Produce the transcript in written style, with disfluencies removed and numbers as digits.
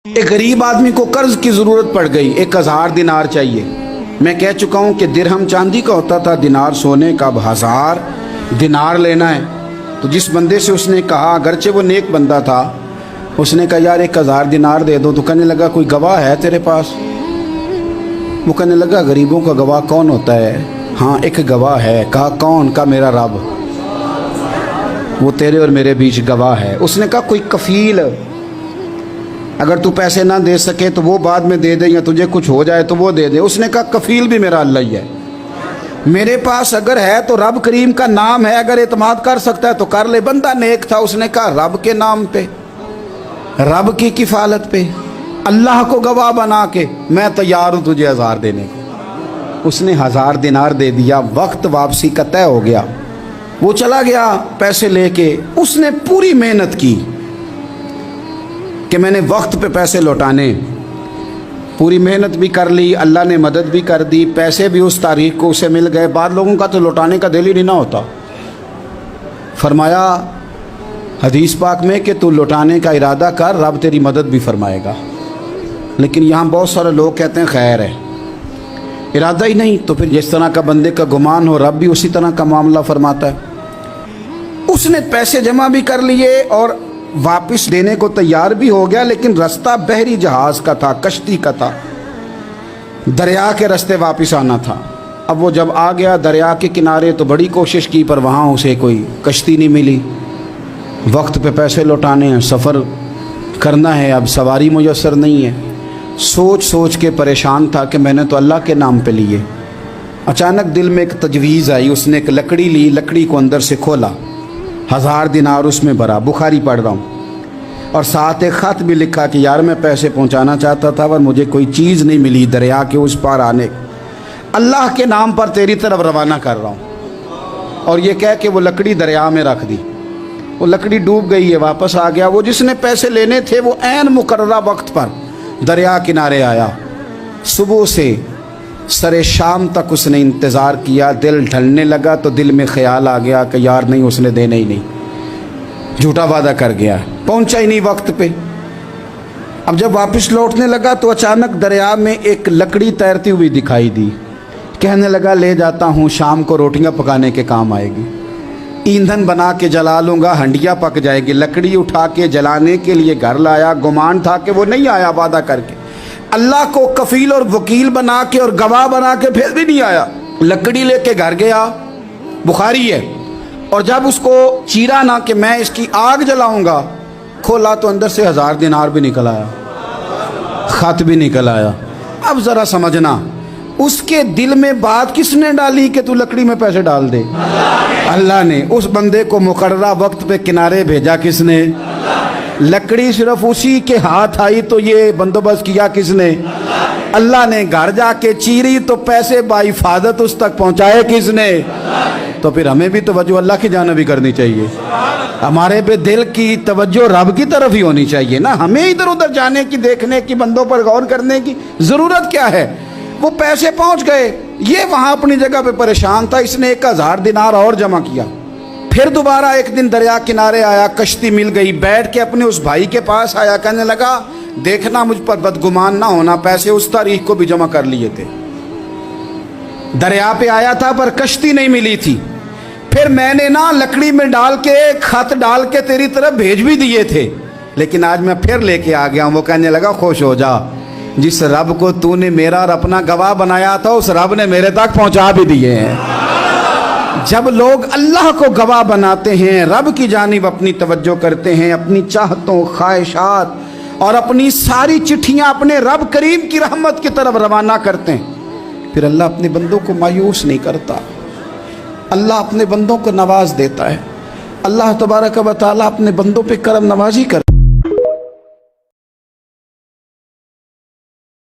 ایک غریب آدمی کو قرض کی ضرورت پڑ گئی، 1000 دینار چاہیے۔ میں کہہ چکا ہوں کہ درہم چاندی کا ہوتا تھا، دینار سونے کا، اب 1000 دینار لینا ہے۔ تو جس بندے سے اس نے کہا، اگرچہ وہ نیک بندہ تھا، اس نے کہا یار 1000 دینار دے دو، تو کہنے لگا کوئی گواہ ہے تیرے پاس؟ وہ کہنے لگا غریبوں کا گواہ کون ہوتا ہے؟ ہاں ایک گواہ ہے۔ کہا کون؟ کہا میرا رب، وہ تیرے اور میرے بیچ گواہ ہے۔ اس نے کہا کوئی کفیل، اگر تو پیسے نہ دے سکے تو وہ بعد میں دے دے، یا تجھے کچھ ہو جائے تو وہ دے دے۔ اس نے کہا کفیل بھی میرا اللہ ہی ہے، میرے پاس اگر ہے تو رب کریم کا نام ہے، اگر اعتماد کر سکتا ہے تو کر لے۔ بندہ نیک تھا، اس نے کہا رب کے نام پہ، رب کی کفالت پہ، اللہ کو گواہ بنا کے میں تیار ہوں تجھے 1000 دینے کو۔ اس نے 1000 دینار دے دیا، وقت واپسی کا طے ہو گیا، وہ چلا گیا پیسے لے کے۔ اس نے پوری محنت کی کہ میں نے وقت پہ پیسے لوٹانے، پوری محنت بھی کر لی، اللہ نے مدد بھی کر دی، پیسے بھی اس تاریخ کو اسے مل گئے۔ بعض لوگوں کا تو لوٹانے کا دل ہی نہیں نہ ہوتا۔ فرمایا حدیث پاک میں کہ تو لوٹانے کا ارادہ کر، رب تیری مدد بھی فرمائے گا۔ لیکن یہاں بہت سارے لوگ کہتے ہیں خیر ہے، ارادہ ہی نہیں، تو پھر جس طرح کا بندے کا گمان ہو رب بھی اسی طرح کا معاملہ فرماتا ہے۔ اس نے پیسے جمع بھی کر لیے اور واپس دینے کو تیار بھی ہو گیا، لیکن رستہ بحری جہاز کا تھا، کشتی کا تھا، دریا کے رستے واپس آنا تھا۔ اب وہ جب آ گیا دریا کے کنارے تو بڑی کوشش کی، پر وہاں اسے کوئی کشتی نہیں ملی۔ وقت پہ پیسے لوٹانے ہیں، سفر کرنا ہے، اب سواری میسر نہیں ہے۔ سوچ سوچ کے پریشان تھا کہ میں نے تو اللہ کے نام پہ لیے۔ اچانک دل میں ایک تجویز آئی، اس نے ایک لکڑی لی، لکڑی کو اندر سے کھولا، 1000 دینار اس میں بھرا، بخاری پڑھ رہا ہوں، اور ساتھ ایک خط بھی لکھا کہ یار میں پیسے پہنچانا چاہتا تھا پر مجھے کوئی چیز نہیں ملی دریا کے اس پار آنے، اللہ کے نام پر تیری طرف روانہ کر رہا ہوں۔ اور یہ کہہ کے وہ لکڑی دریا میں رکھ دی، وہ لکڑی ڈوب گئی ہے، واپس آ گیا۔ وہ جس نے پیسے لینے تھے وہ عین مقررہ وقت پر دریا کنارے آیا۔ صبح سے سر شام تک اس نے انتظار کیا، دل ڈھلنے لگا تو دل میں خیال آ گیا کہ یار نہیں، اس نے دینا ہی نہیں، جھوٹا وعدہ کر گیا، پہنچا ہی نہیں وقت پہ۔ اب جب واپس لوٹنے لگا تو اچانک دریا میں ایک لکڑی تیرتی ہوئی دکھائی دی، کہنے لگا لے جاتا ہوں، شام کو روٹیاں پکانے کے کام آئے گی، ایندھن بنا کے جلا لوں گا، ہنڈیا پک جائے گی۔ لکڑی اٹھا کے جلانے کے لیے گھر لایا، گمان تھا کہ وہ نہیں آیا وعدہ کر کے، اللہ کو کفیل اور وکیل بنا کے اور گواہ بنا کے پھر بھی نہیں آیا۔ لکڑی لے کے گھر گیا، بخاری ہے، اور جب اس کو چیرا نہ کہ میں اس کی آگ جلاؤں گا، کھولا تو اندر سے 1000 دینار بھی نکل آیا، خط بھی نکل آیا۔ اب ذرا سمجھنا، اس کے دل میں بات کس نے ڈالی کہ تو لکڑی میں پیسے ڈال دے؟ اللہ نے۔ اس بندے کو مقررہ وقت پہ کنارے بھیجا کس نے؟ لکڑی صرف اسی کے ہاتھ آئی تو یہ بندوبست کیا کس نے؟ اللہ نے۔ گھر جا کے چیری تو پیسے بحفاظت اس تک پہنچائے کس نے؟ تو پھر ہمیں بھی توجہ اللہ کی جانب ہی کرنی چاہیے، ہمارے پہ دل کی توجہ رب کی طرف ہی ہونی چاہیے نا، ہمیں ادھر ادھر جانے کی، دیکھنے کی، بندوں پر غور کرنے کی ضرورت کیا ہے؟ وہ پیسے پہنچ گئے، یہ وہاں اپنی جگہ پہ پریشان تھا، اس نے 1000 دینار اور جمع کیا۔ پھر دوبارہ ایک دن دریا کنارے آیا، کشتی مل گئی، بیٹھ کے اپنے اس بھائی کے پاس آیا، کہنے لگا دیکھنا مجھ پر بدگمان نہ ہونا، پیسے اس تاریخ کو بھی جمع کر لیے تھے، دریا پہ آیا تھا پر کشتی نہیں ملی تھی، پھر میں نے نا لکڑی میں ڈال کے خط ڈال کے تیری طرف بھیج بھی دیے تھے، لیکن آج میں پھر لے کے آ گیا ہوں۔ وہ کہنے لگا خوش ہو جا، جس رب کو تو نے میرا اور اپنا گواہ بنایا تھا اس رب نے میرے تک پہنچا بھی دیے ہیں۔ جب لوگ اللہ کو گواہ بناتے ہیں، رب کی جانب اپنی توجہ کرتے ہیں، اپنی چاہتوں، خواہشات اور اپنی ساری چٹھیاں اپنے رب کریم کی رحمت کی طرف روانہ کرتے ہیں، پھر اللہ اپنے بندوں کو مایوس نہیں کرتا، اللہ اپنے بندوں کو نواز دیتا ہے۔ اللہ تبارک و تعالیٰ اپنے بندوں پہ کرم نوازی کرتا ہے۔